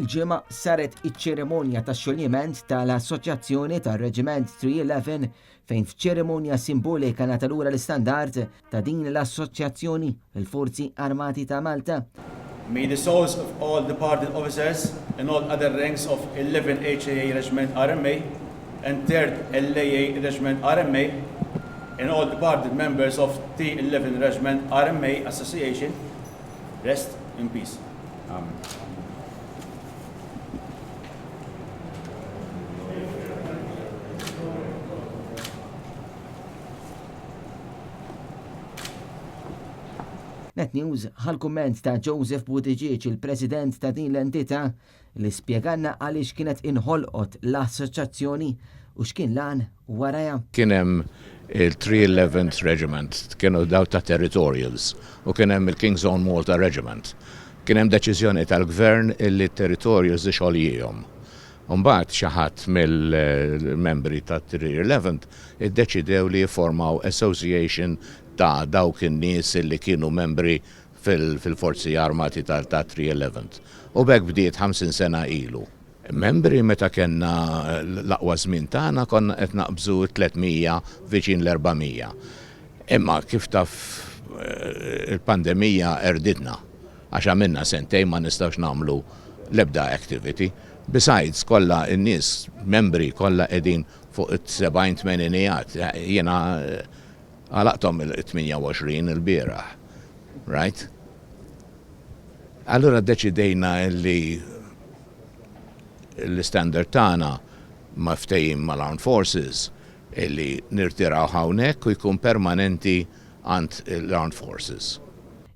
il-ġimgħa saret iċ-ċerimonja tax-xoljiment tal-Assoċjazzjoni tar-Reġiment 311 fejn f'ċerimonja simbolika ngħata lura l-istandard ta' din l-Assoċjazzjoni il-Forzi Armati ta' Malta. May the souls of all departed officers and all other ranks of 11 HAA Regiment RMA and 3rd LAA Regiment RMA and all departed members of T11 Regiment RMA Association rest in peace. Amen. Net News ħal-kumment ta' Joseph Buttigieg, il-President ta' din l-entità, li spjeganna għaliex kienet inħolqot l-Assoċjazzjoni u x'kien lan waraja. Kien hemm il-311th Regiment, kienu daw ta' Territorials, u kien hemm il-King's Own Malta Regiment. Kien hemm deċiżjoni tal-Gvern illi Territorials ixogħlijhom. Mbagħad xi ħadd mill-membri ta' 311th iddeċidew li jiffurmaw association ta' dawk in-nies li kienu membri fil-Forzi Armati ta' 311th. U bekk bdiet 50 sena ilu. Membri meta kellna l-aqwa żmien tagħna konna qed naqbżu 300 viċin l-400. Imma kif taf il-pandemija erditna għax għamilna sentejn ma nistgħux nagħmlu l-ebda activity. Besides, kollha n-nies membri kollha qegħdin fuq it-70-80 jiena għalaqtom il-28 il-bieraħ, right? Allura deċidejna li l-standard tagħna ma ftehim mal-Armed Forces li nirtiraw hawnhekk u jkun permanenti għand l-Armed Forces.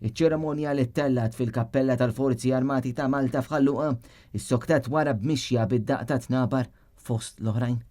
Iċ-ċerimonja li tellat fil-Kappella tal-Forzi Armati ta' Malta f'Ħalluqa is-soktat wara b'mixja bid-daqqa tnabar fost l-oħrajn.